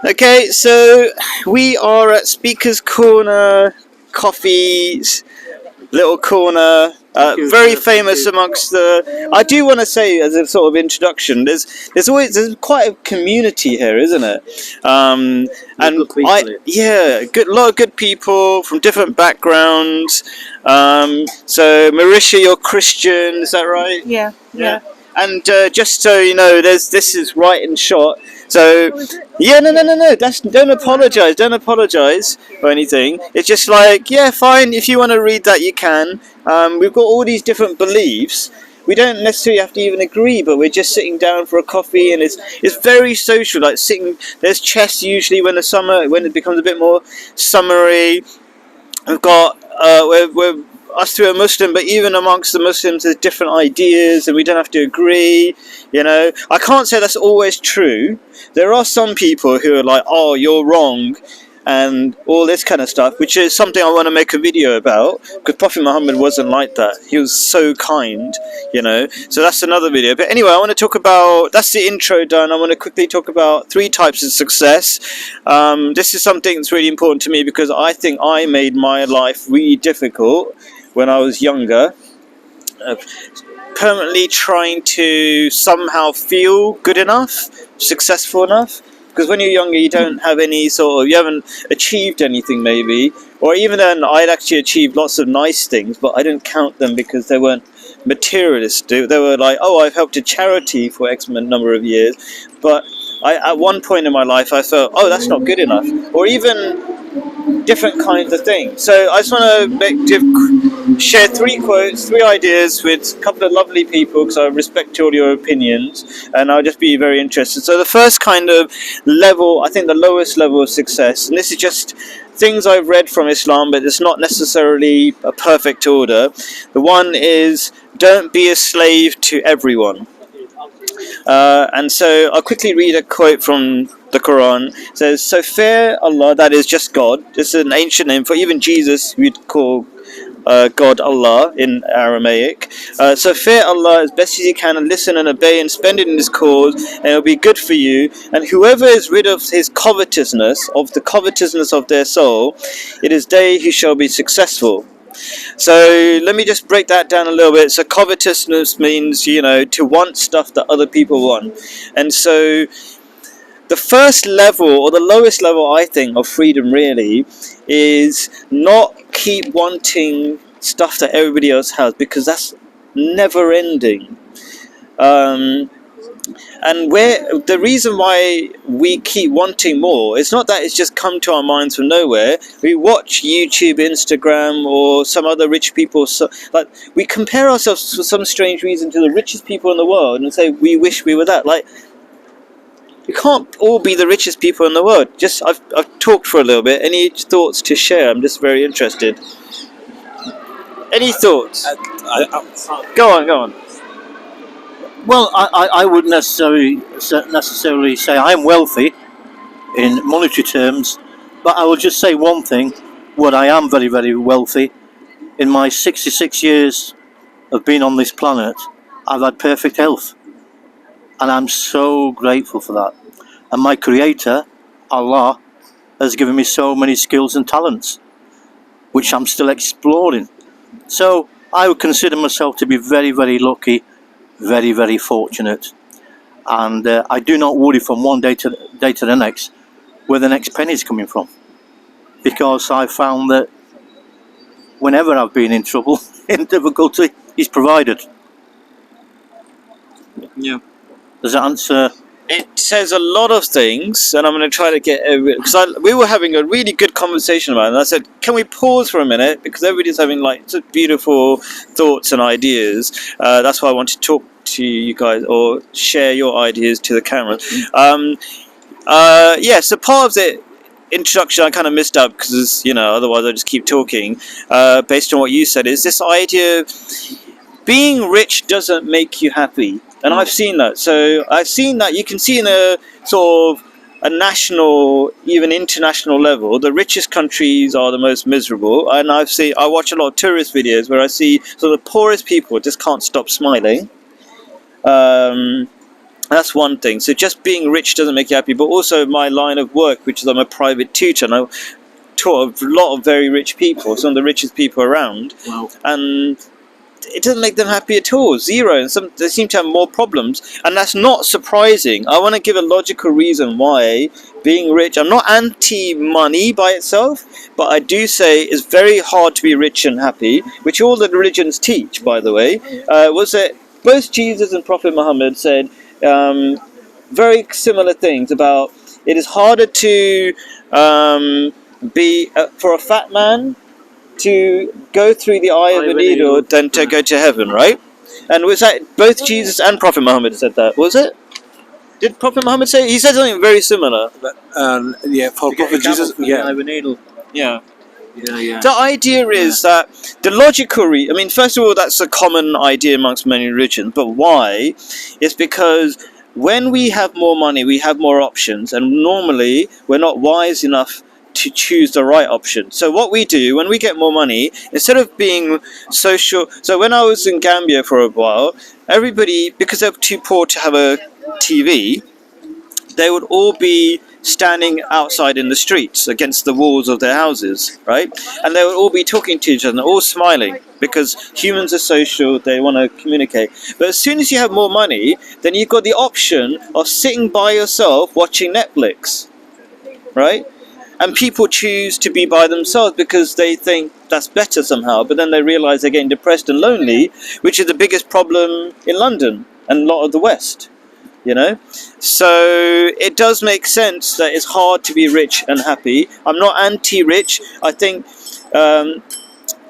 Okay, so we are at Speaker's Corner Coffee's little corner. Very famous amongst the. I do want to say, as a sort of introduction, there's quite a community here, isn't it? And yeah, lot of good people from different backgrounds. So Marisha, you're Christian, is that right? Yeah. And just so you know, this is right in shot. So yeah, no. Don't apologize. Don't apologize for anything. It's just like, yeah, fine. If you want to read that, you can. We've got all these different beliefs. We don't necessarily have to even agree, but we're just sitting down for a coffee, and it's very social. Like sitting, there's chess usually when it becomes a bit more summery. We've got we're us two are Muslim, but even amongst the Muslims, there's different ideas, and we don't have to agree. You know, I can't say that's always true. There are some people who are like, "Oh, you're wrong," and all this kind of stuff, which is something I want to make a video about, because Prophet Muhammad wasn't like that. He was so kind, you know. So that's another video. But anyway, I want to talk about, that's the intro done. I want to quickly talk about 3 types of success. This is something that's really important to me because I think I made my life really difficult when I was younger. Permanently trying to somehow feel good enough, successful enough. Because when you're younger, you don't have any you haven't achieved anything maybe. Or even then, I'd actually achieved lots of nice things, but I didn't count them because they weren't materialistic. They were like, oh, I've helped a charity for X number of years. But at one point in my life, I felt, oh, that's not good enough. Or even different kinds of things. So I just want to share 3 quotes, 3 ideas with a couple of lovely people, because I respect all your opinions, and I'll just be very interested. So the first kind of level, I think the lowest level of success, and this is just things I've read from Islam, but it's not necessarily a perfect order. The one is, don't be a slave to everyone. And so I'll quickly read a quote from the Quran. It says, so fear Allah, that is just God. This is an ancient name for even Jesus, we'd call God Allah in Aramaic. So fear Allah as best as you can, and listen and obey and spend it in His cause, and it will be good for you. And whoever is rid of his covetousness, of the covetousness of their soul, it is they who shall be successful. So let me just break that down a little bit. So covetousness means, you know, to want stuff that other people want. And so the first level, or the lowest level, I think, of freedom really is not keep wanting stuff that everybody else has, because that's never ending. And the reason why we keep wanting more, it's not that it's just come to our minds from nowhere. We watch YouTube, Instagram, or some other rich people. So, like, we compare ourselves for some strange reason to the richest people in the world and say we wish we were that. Like, we can't all be the richest people in the world. Just I've talked for a little bit. Any thoughts to share? I'm just very interested. Any thoughts? Go on. Well, I wouldn't necessarily say I'm wealthy in monetary terms, but I will just say one thing. What I am very, very wealthy, in my 66 years of being on this planet, I've had perfect health. And I'm so grateful for that. And my Creator, Allah, has given me so many skills and talents, which I'm still exploring. So I would consider myself to be very, very lucky, very, very fortunate. And I do not worry from one day to the next where the next penny is coming from. Because I found that whenever I've been in trouble, in difficulty, He's provided. Yeah. Does that answer? It says a lot of things, and I'm going to try to get because we were having a really good conversation about it, and I said, can we pause for a minute, because everybody's having like such beautiful thoughts and ideas. That's why I want to talk to you guys, or share your ideas to the camera. So part of the introduction I kind of missed out, because, you know, otherwise I just keep talking, based on what you said, is this idea of being rich doesn't make you happy. And I've seen that. So I've seen that. You can see in a sort of a national, even international level, the richest countries are the most miserable. And I watch a lot of tourist videos where I see the poorest people just can't stop smiling. That's one thing. So just being rich doesn't make you happy. But also my line of work, which is I'm a private tutor, and I taught a lot of very rich people, some of the richest people around. Wow. And it doesn't make them happy at all. Zero. And they seem to have more problems. And that's not surprising. I want to give a logical reason why being rich, I'm not anti-money by itself, but I do say it's very hard to be rich and happy, which all the religions teach, by the way. Was that both Jesus and Prophet Muhammad said very similar things about it is harder to be for a fat man to go through the eye of a needle than to go to heaven, right? And was that both Jesus and Prophet Muhammad said that? Was it? Did Prophet Muhammad say? He said something very similar. Yeah, for Prophet Jesus, yeah. Yeah. Yeah. The idea is that the logical I mean, first of all, that's a common idea amongst many religions, but why? It's because when we have more money, we have more options, and normally we're not wise enough to choose the right option. So what we do when we get more money, instead of being social, so when I was in Gambia for a while, everybody, because they're too poor to have a TV, they would all be standing outside in the streets against the walls of their houses, right? And they would all be talking to each other, all smiling, because humans are social, they want to communicate. But as soon as you have more money, then you've got the option of sitting by yourself watching Netflix, right? And people choose to be by themselves because they think that's better somehow, but then they realize they're getting depressed and lonely, which is the biggest problem in London and a lot of the West. You know, so it does make sense that it's hard to be rich and happy. I'm not anti-rich. I think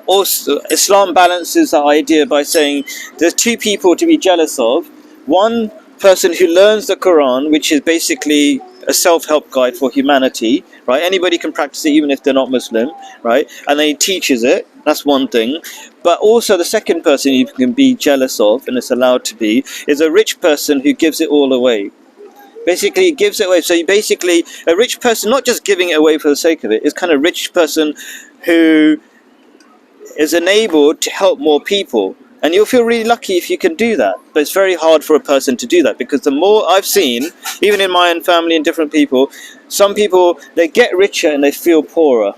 also Islam balances the idea by saying there's two people to be jealous of. One person who learns the Quran, which is basically a self-help guide for humanity, right? Anybody can practice it even if they're not Muslim, right? And then he teaches it. That's one thing. But also the second person you can be jealous of, and it's allowed to be, is a rich person who gives it all away. Basically, he gives it away. So basically, a rich person, not just giving it away for the sake of it, is kind of a rich person who is enabled to help more people. And you'll feel really lucky if you can do that. But it's very hard for a person to do that, because the more I've seen, even in my own family and different people, some people, they get richer and they feel poorer.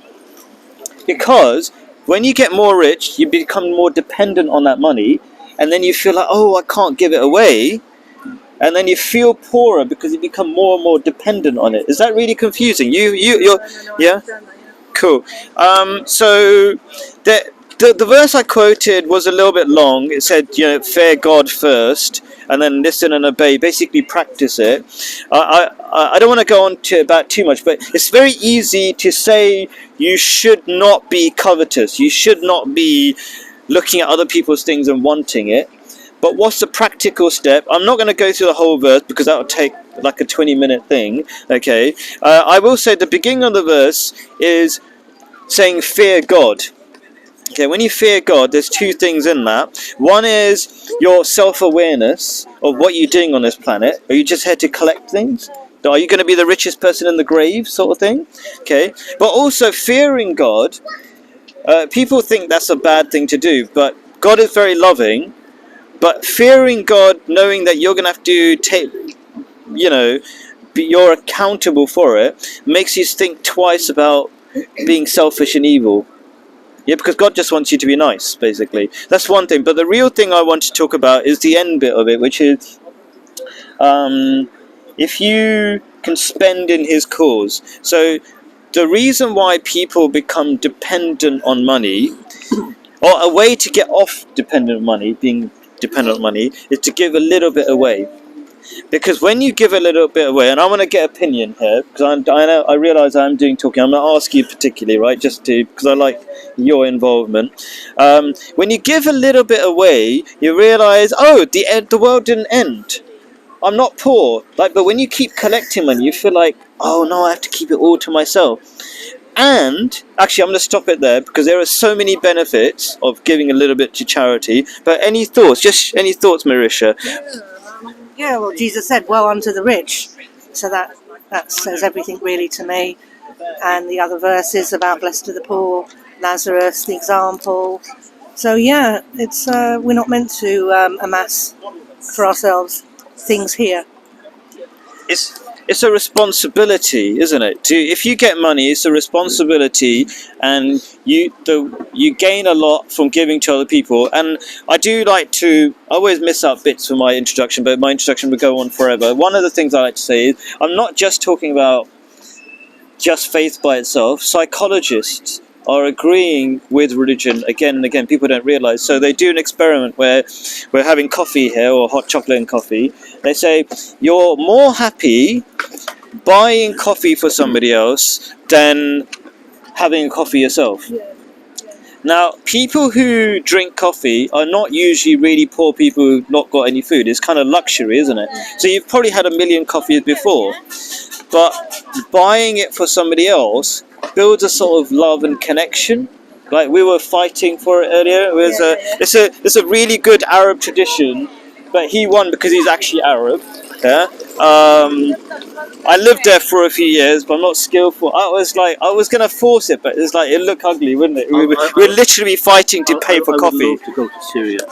Because when you get more rich, you become more dependent on that money, and then you feel like, oh, I can't give it away. And then you feel poorer because you become more and more dependent on it. Is that really confusing? You're yeah? Cool. So the verse I quoted was a little bit long. It said, fear God first, and then listen and obey. Basically, practice it. I don't want to go on to about too much, but it's very easy to say you should not be covetous. You should not be looking at other people's things and wanting it. But what's the practical step? I'm not going to go through the whole verse because that would take like a 20-minute thing. Okay. I will say the beginning of the verse is saying fear God. Okay, when you fear God, there's two things in that. One is your self-awareness of what you're doing on this planet. Are you just here to collect things? Are you going to be the richest person in the grave, sort of thing? Okay, but also fearing God. People think that's a bad thing to do, but God is very loving. But fearing God, knowing that you're going to have to take, you're accountable for it, makes you think twice about being selfish and evil. Yeah, because God just wants you to be nice, basically. That's one thing. But the real thing I want to talk about is the end bit of it, which is if you can spend in His cause. So the reason why people become dependent on money, or a way to get off being dependent on money, is to give a little bit away. Because when you give a little bit away, and I want to get opinion here, because I realise I'm doing talking. I'm going to ask you particularly, right, because I like your involvement. When you give a little bit away, you realise, the world didn't end. I'm not poor. But when you keep collecting money, you feel like, oh no, I have to keep it all to myself. And actually, I'm going to stop it there because there are so many benefits of giving a little bit to charity. But any thoughts? Just any thoughts, Marisha? Yeah, well, Jesus said, "Woe unto the rich," so that says everything really to me. And the other verses about blessed are the poor, Lazarus, the example. So yeah, it's we're not meant to amass for ourselves things here. it's a responsibility, isn't it? If you get money, it's a responsibility, and you gain a lot from giving to other people. And I do like to. I always miss out bits for my introduction, but my introduction would go on forever. One of the things I like to say is I'm not just talking about just faith by itself. Psychologists are agreeing with religion again and again. People don't realize. So they do an experiment where we're having coffee here, or hot chocolate and coffee. They say you're more happy buying coffee for somebody else than having a coffee yourself. Now, people who drink coffee are not usually really poor people who've not got any food. It's kind of luxury, isn't it? So you've probably had 1,000,000 coffees before, but buying it for somebody else builds a sort of love and connection. Like we were fighting for it earlier. It's a really good Arab tradition, but he won because he's actually Arab. Yeah. I lived there for a few years, but I'm not skillful. I was gonna force it, but it's like it looked ugly, wouldn't it? We're literally fighting to pay for coffee. I would love to go to Syria.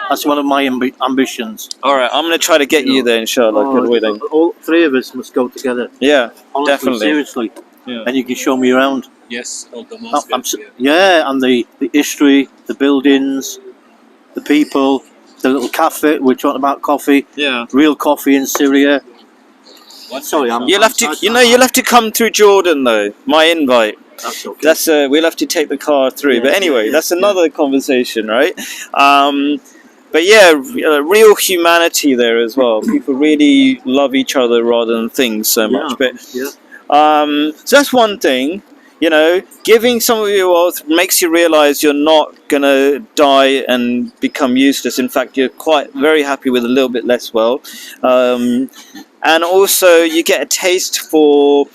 That's one of my ambitions. All right, I'm gonna try to get you there, inshallah. Good waiting. All three of us must go together. Yeah, Honestly, definitely. Seriously. Yeah. And you can show me around. Yes, all the mosques. Yeah, and the history, the buildings, the people, the little cafe. We're talking about coffee. Yeah. Real coffee in Syria. Sorry, You'll have to come through Jordan though. My invite. That's okay. That's we'll have to take the car through. But anyway, that's another conversation, right? But yeah, real humanity there as well. People really love each other rather than things so much. But so that's one thing. You know, giving some of your wealth makes you realize you're not gonna die and become useless. In fact, you're quite very happy with a little bit less wealth. And also you get a taste for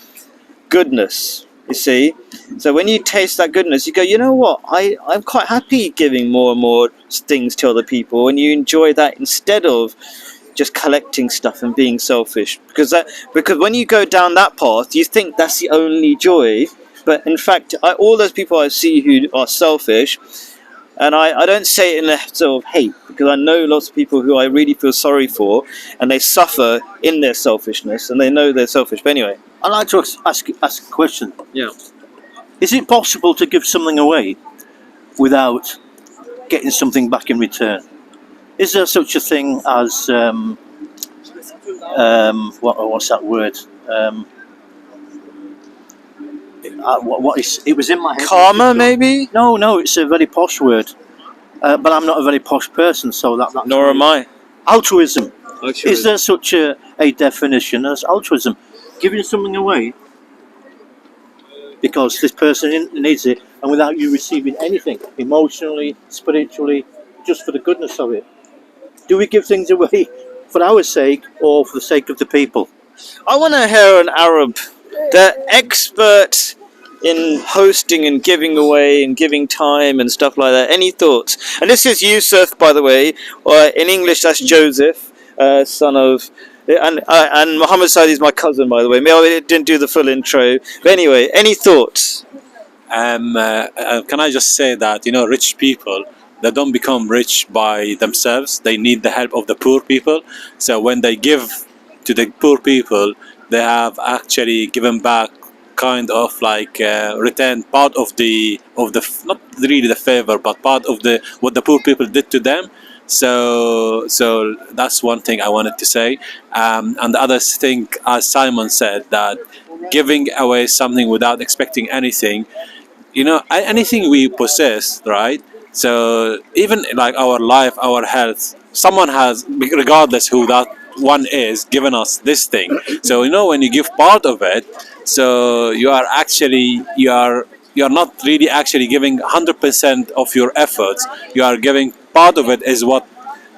goodness, you see. So when you taste that goodness, you go, you know what, I'm quite happy giving more and more things to other people, and you enjoy that instead of just collecting stuff and being selfish. Because when you go down that path, you think that's the only joy, but in fact, all those people I see who are selfish, and I don't say it in a sort of hate, because I know lots of people who I really feel sorry for, and they suffer in their selfishness, and they know they're selfish. But anyway. I'd like to ask a question. Yeah. Is it possible to give something away without getting something back in return? Is there such a thing as, what's that word? It was in my head. Karma, maybe? No, it's a very posh word. But I'm not a very posh person, so that's Nor am I. Altruism. Is there such a definition as altruism? Giving something away because this person needs it, and without you receiving anything, emotionally, spiritually, just for the goodness of it. Do we give things away for our sake or for the sake of the people? I want to hear an Arab, the expert in hosting and giving away and giving time and stuff like that. Any thoughts? And this is Youssef, by the way, or in English that's Joseph, son of... And Muhammad Saidi is my cousin, by the way. Maybe I didn't do the full intro. But anyway, any thoughts? Can I just say that, rich people, they don't become rich by themselves. They need the help of the poor people. So when they give to the poor people, they have actually given back, kind of like returned part of the not really the favor, but part of what the poor people did to them. So that's one thing I wanted to say. And the other thing, as Simon said, that giving away something without expecting anything, anything we possess, right? So even like our life, our health, someone has, regardless who that one is, given us this thing. So when you give part of it, so you're not really actually giving 100% of your efforts. You are giving part of it is what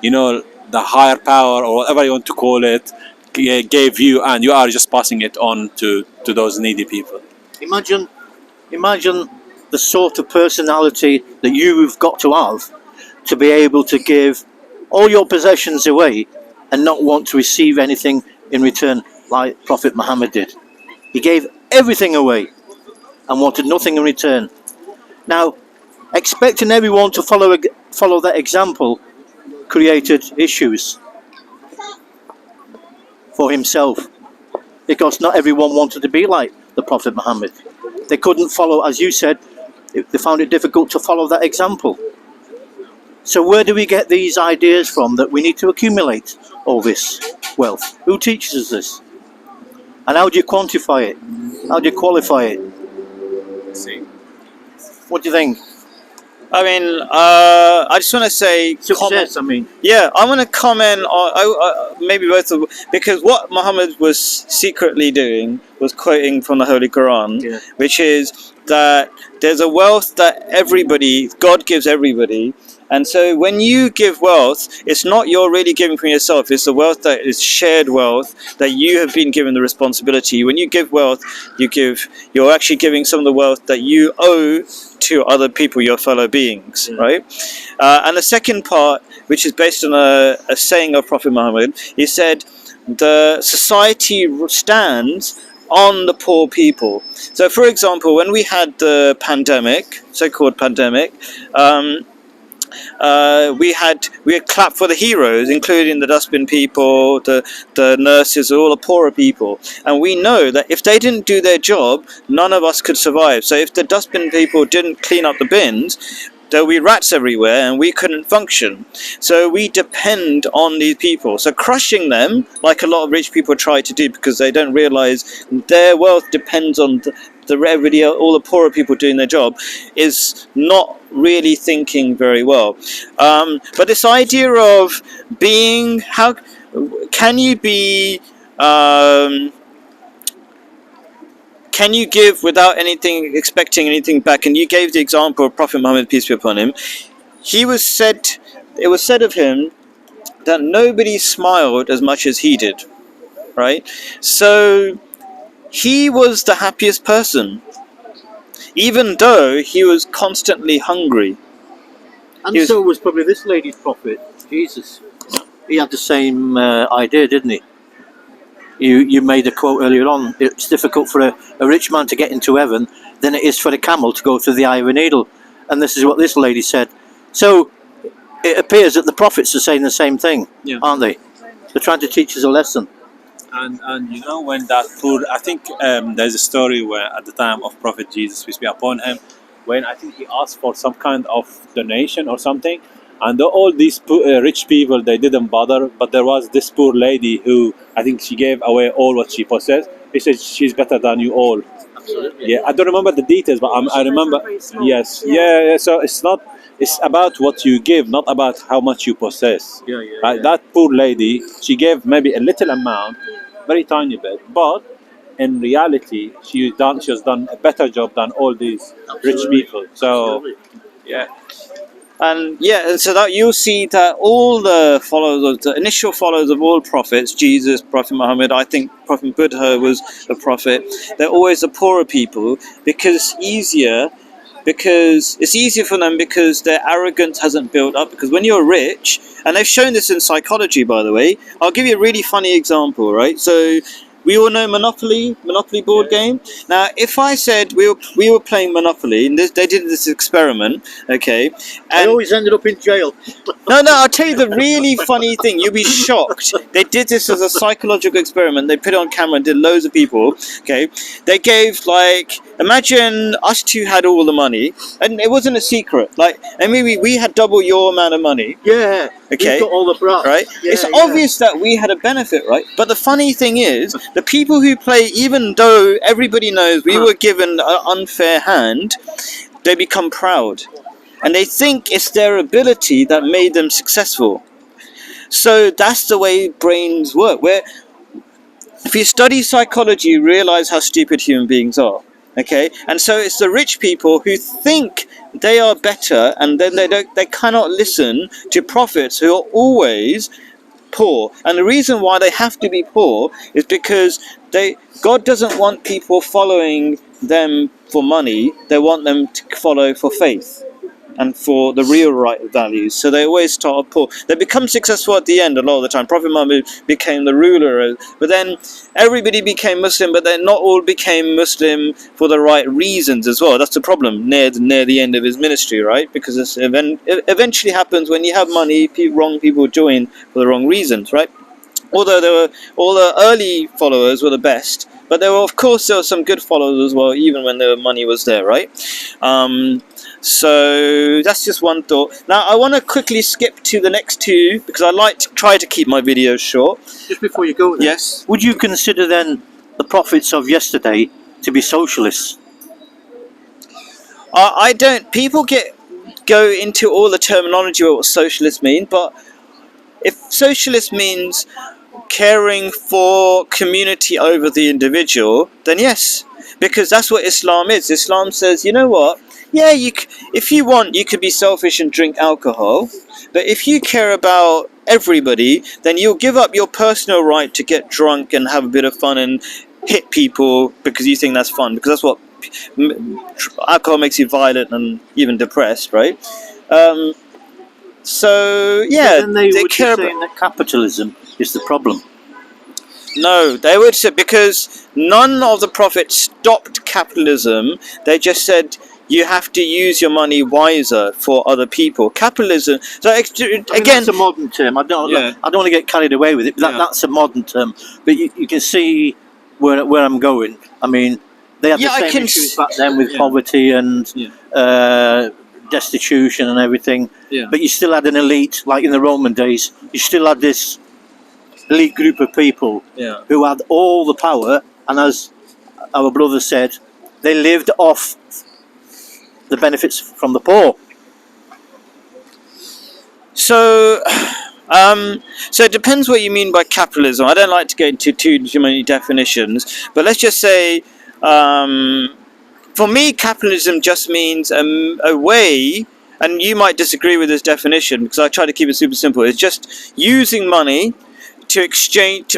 the higher power or whatever you want to call it gave you, and you are just passing it on to those needy people. Imagine the sort of personality that you've got to have to be able to give all your possessions away and not want to receive anything in return, like Prophet Muhammad did. He gave everything away and wanted nothing in return. Now, expecting everyone to follow that example created issues for himself. because not everyone wanted to be like the Prophet Muhammad. They couldn't follow, as you said, they found it difficult to follow that example. So where do we get these ideas from that we need to accumulate all this wealth? Who teaches us this? And how do you quantify it? How do you qualify it? See. What do you think? I mean, I just want to say, Success, I mean. yeah, I want to comment on maybe both of, because what Muhammad was secretly doing was quoting from the Holy Quran, Yeah. which is that there's a wealth that God gives everybody. And so when you give wealth, it's not you're really giving from yourself. It's the wealth that is shared wealth that you have been given the responsibility. When you give wealth, you're actually giving some of the wealth that you owe to other people, your fellow beings, right? And the second part, which is based on a saying of Prophet Muhammad, he said, the society stands on the poor people. So, for example, when we had the pandemic, so-called pandemic, we had clapped for the heroes, including the dustbin people, the nurses, all the poorer people. And we know that if they didn't do their job, none of us could survive. So if the dustbin people didn't clean up the bins, there would be rats everywhere and we couldn't function. So we depend on these people. So crushing them, like a lot of rich people try to do, because they don't realize their wealth depends on everybody, all the poorer people doing their job, is not really thinking very well. But this idea of being, how can you be, can you give without expecting anything back? And you gave the example of Prophet Muhammad, peace be upon him. It was said of him that nobody smiled as much as he did, right? So he was the happiest person, even though he was constantly hungry. And so was probably this lady's prophet, Jesus. He had the same idea, didn't he? You made a quote earlier on. It's difficult for a rich man to get into heaven than it is for a camel to go through the eye of a needle. And this is what this lady said. So it appears that the prophets are saying the same thing, aren't they? They're trying to teach us a lesson. And you know, when that poor, I think there's a story where at the time of Prophet Jesus, peace be upon him, when I think he asked for some kind of donation or something, and all these rich people, they didn't bother, but there was this poor lady who, I think she gave away all what she possessed. He said, she's better than you all. Absolutely. Yeah, I don't remember the details, but I remember, yes, yeah, so it's about what you give, not about how much you possess. That poor lady, she gave maybe a little amount, very tiny bit, but in reality, she has done a better job than all these rich people. So, yeah. And so that you'll see that all the followers, the initial followers of all prophets, Jesus, Prophet Muhammad, I think Prophet Buddha was a prophet, they're always the poorer people, because it's easier for them, because their arrogance hasn't built up. Because when you're rich, and they've shown this in psychology, by the way, I'll give you a really funny example, right? So we all know Monopoly board game. Now, if I said we were playing Monopoly, and they did this experiment, okay, and I always ended up in jail. no, I'll tell you the really funny thing. You'll be shocked. They did this as a psychological experiment. They put it on camera and did loads of people. Okay, they gave, like, imagine us two had all the money, and it wasn't a secret. Like, and maybe we had double your amount of money. Yeah. Okay. You've got all the brat. Right? Yeah, It's obvious that we had a benefit, right? But the funny thing is, the people who play, even though everybody knows we were given an unfair hand, they become proud. And they think it's their ability that made them successful. So that's the way brains work. Where if you study psychology, you realize how stupid human beings are. Okay? And so it's the rich people who think they are better, and then they cannot listen to prophets who are always poor. And the reason why they have to be poor is because God doesn't want people following them for money. They want them to follow for faith and for the real right values. So they always start off poor. They become successful at the end a lot of the time. Prophet Muhammad became the ruler, but then everybody became Muslim, but then not all became Muslim for the right reasons as well. That's the problem near the end of his ministry, right? Because it eventually happens when you have money, wrong people join for the wrong reasons, right? Although there were all the early followers were the best, but there were some good followers as well, even when the money was there, right? So that's just one thought. Now I want to quickly skip to the next two because I like to try to keep my videos short. Just before you go there, Yes. would you consider then the prophets of yesterday to be socialists? I don't. People go into all the terminology of what socialist mean, but if socialist means caring for community over the individual, then yes, because that's what Islam is. Islam says, you know what? Yeah, if you want, you could be selfish and drink alcohol, but if you care about everybody, then you'll give up your personal right to get drunk and have a bit of fun and hit people because you think that's fun, because that's what alcohol makes you violent and even depressed, right? So yeah, But then they would be care saying that capitalism is the problem. No, they would say, because none of the prophets stopped capitalism. They just said you have to use your money wiser for other people. Capitalism. So again, that's a modern term. I don't want to get carried away with it. But that's a modern term. But you can see where I'm going. I mean, they had the same issues back then with poverty and destitution and everything. Yeah. But you still had an elite, like in the Roman days. You still had this elite group of people who had all the power, and as our brother said, they lived off the benefits from the poor. So it depends what you mean by capitalism. I don't like to get into too many definitions, but let's just say, for me, capitalism just means a way, and you might disagree with this definition because I try to keep it super simple. It's just using money to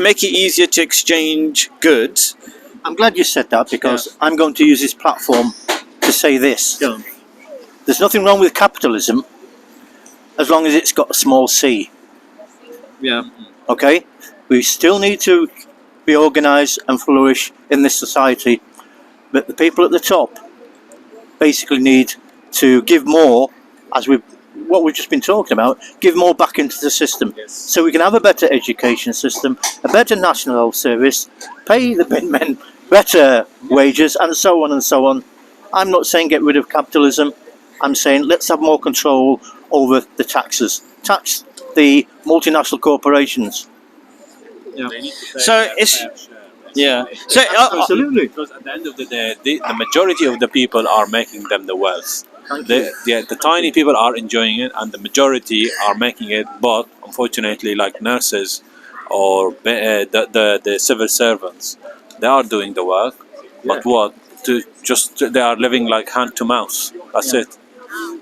make it easier to exchange goods. I'm glad you said that, because I'm going to use this platform to say this. Yeah. There's nothing wrong with capitalism as long as it's got a small c. Yeah. Okay? We still need to be organised and flourish in this society, but the people at the top basically need to give more, what we've just been talking about, give more back into the system, so we can have a better education system, a better national health service, pay the bin men better wages, and so on and so on. I'm not saying get rid of capitalism. I'm saying let's have more control over the taxes. Tax the multinational corporations. Yeah. So it's So Absolutely. Because at the end of the day, the majority of the people are making them the wealth. The tiny people are enjoying it, and the majority are making it. But unfortunately, like nurses or the civil servants, they are doing the work. But they are living like hand to mouth. That's it.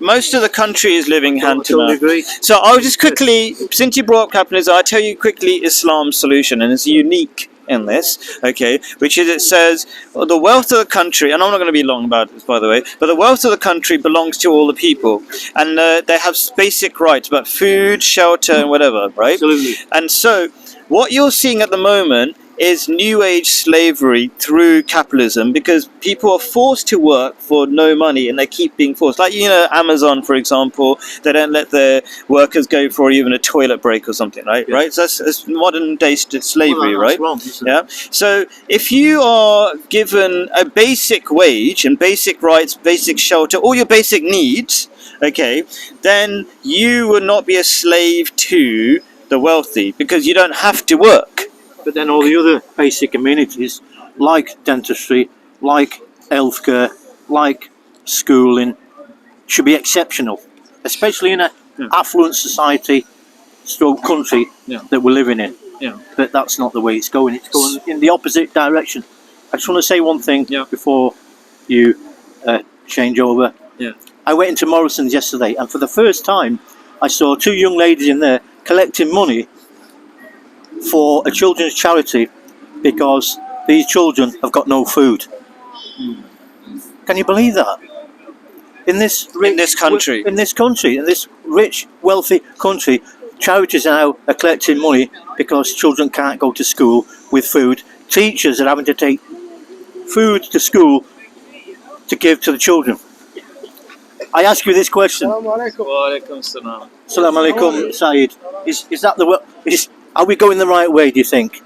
most of the country is living hand to mouth. Agree. So I'll just quickly, since you brought up capitalism, I'll tell you quickly Islam's solution, and it's unique in this, okay, which is, it says, well, the wealth of the country, and I'm not going to be long about this, by the way, but the wealth of the country belongs to all the people, and they have basic rights about food, shelter, and whatever, right? Absolutely. And so what you're seeing at the moment is new age slavery through capitalism, because people are forced to work for no money, and they keep being forced. Like, you know, Amazon, for example, they don't let their workers go for even a toilet break or something, right? Yeah. Right. So that's modern day slavery, Well, that's right? wrong, isn't it? Yeah. So if you are given a basic wage and basic rights, basic shelter, all your basic needs, okay, then you will not be a slave to the wealthy, because you don't have to work. But then all the other basic amenities, like dentistry, like healthcare, like schooling, should be exceptional, especially in an affluent society, stroke country that we're living in. Yeah. But that's not the way it's going. It's going in the opposite direction. I just want to say one thing before you change over. Yeah. I went into Morrison's yesterday, and for the first time, I saw two young ladies in there collecting money for a children's charity, because these children have got no food. Can you believe that? In this country, in this rich, wealthy country, charities now are collecting money because children can't go to school with food. Teachers are having to take food to school to give to the children. I ask you this question. Wa alaikum salam. Assalamu alaikum, Saeed. Is that the Are we going the right way, do you think?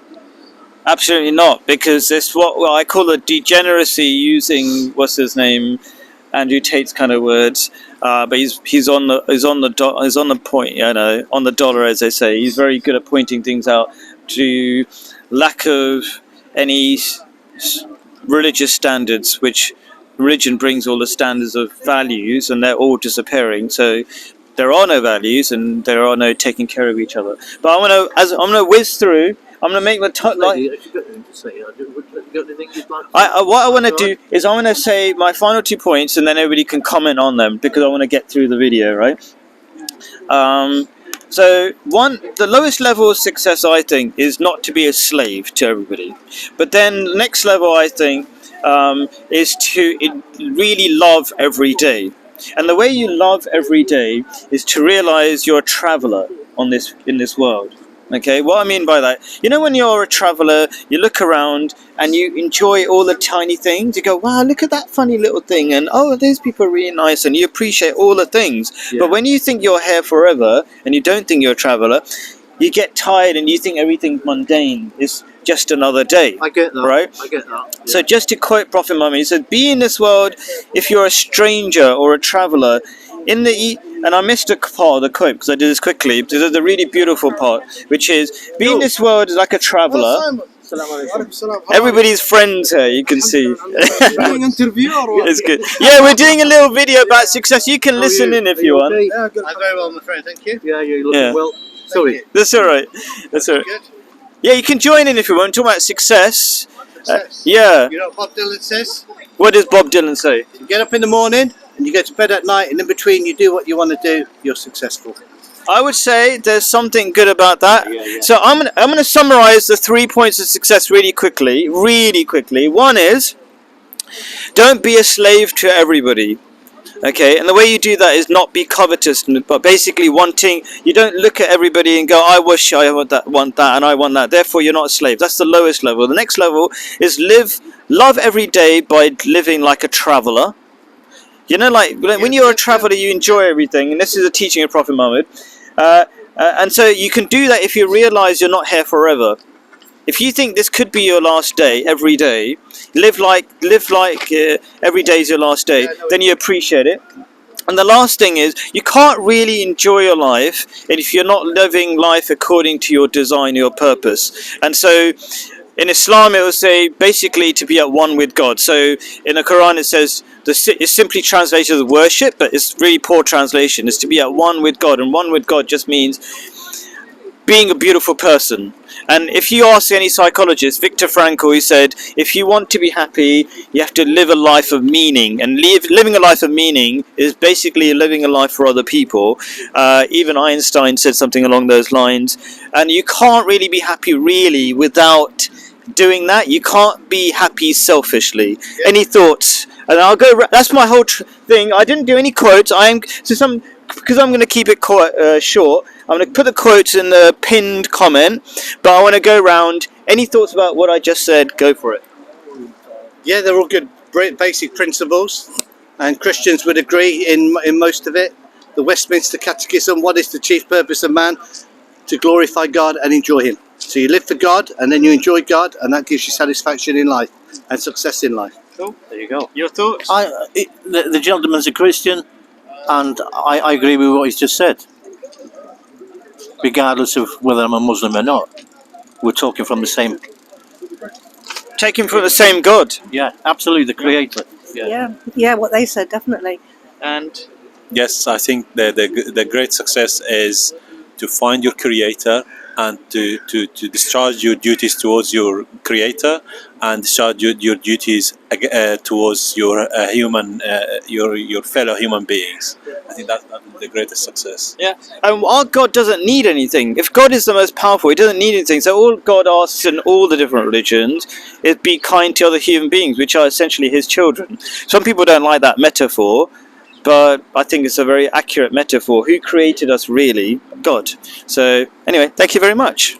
Absolutely not, because it's what I call a degeneracy, using what's his name, Andrew Tate's kind of words. But he's on the point, on the dollar, as they say. He's very good at pointing things out to lack of any religious standards, which religion brings all the standards of values, and they're all disappearing. So there are no values, and there are no taking care of each other. But I'm gonna whiz through. I'm gonna make the what I want to do is I want to say my final 2 points, and then everybody can comment on them, because I want to get through the video, right? So the lowest level of success, I think, is not to be a slave to everybody. But then the next level, I think, is to really love every day. And the way you love every day is to realize you're a traveler in this world. Okay, what I mean by that, when you're a traveler, you look around and you enjoy all the tiny things. You go, wow, look at that funny little thing, and oh, those people are really nice, and you appreciate all the things. Yeah. But when you think you're here forever and you don't think you're a traveler, you get tired and you think everything's mundane. It's just another day. I get that. Right? I get that. Yeah. So just to quote Prophet Muhammad, he said, be in this world if you're a stranger or a traveler. And I missed a part of the quote because I did this quickly. There's a really beautiful part, which is, be in this world like a traveler. Everybody's friends here, you can see. Interview or what? It's good. Yeah, we're doing a little video about success. You can listen in if you want. Okay? Yeah, good. I'm very well, my friend. Thank you. Yeah, you're looking well. Sorry. That's all right. That's all right. Good. Yeah, you can join in if you want. Talk about success. You know what Bob Dylan says? What does Bob Dylan say? You get up in the morning and you go to bed at night, and in between you do what you want to do, you're successful. I would say there's something good about that. Yeah. So I'm gonna summarize the 3 points of success really quickly. One is, don't be a slave to everybody. Okay, and the way you do that is not be covetous, but basically you don't look at everybody and go, I wish I want that, and I want that. Therefore, you're not a slave. That's the lowest level. The next level is love every day by living like a traveler. When you're a traveler, you enjoy everything, and this is a teaching of Prophet Muhammad. And so you can do that if you realize you're not here forever. If you think this could be your last day, every day, live like every day is your last day, then you appreciate it. And the last thing is, you can't really enjoy your life if you're not living life according to your design, your purpose. And so in Islam, it will say basically to be at one with God. So in the Quran, it says, it's simply translated as worship, but it's really poor translation. It's to be at one with God, and one with God just means being a beautiful person. And if you ask any psychologist, Viktor Frankl, he said, if you want to be happy, you have to live a life of meaning. And living a life of meaning is basically living a life for other people. Even Einstein said something along those lines. And you can't really be happy really without doing that. You can't be happy selfishly. Yeah. Any thoughts? And I'll go. That's my whole thing. I didn't do any quotes. Because I'm going to keep it quite short. I'm going to put the quotes in the pinned comment, but I want to go round. Any thoughts about what I just said? Go for it. Yeah, they're all good basic principles, and Christians would agree in most of it. The Westminster Catechism, what is the chief purpose of man? To glorify God and enjoy Him. So you live for God, and then you enjoy God, and that gives you satisfaction in life and success in life. Cool. There you go. Your thoughts? The gentleman's a Christian, and I agree with what he's just said. Regardless of whether I'm a Muslim or not, we're talking from the same. Taking from the same God. Yeah, absolutely, the Creator. Yeah, what they said, definitely. And yes, I think the great success is to find your Creator and to discharge your duties towards your Creator and discharge your duties towards your your fellow human beings. I think that's the greatest success. Yeah, and our God doesn't need anything. If God is the most powerful, He doesn't need anything. So all God asks in all the different religions is be kind to other human beings, which are essentially His children. Some people don't like that metaphor, but I think it's a very accurate metaphor. Who created us really? God. So anyway, thank you very much.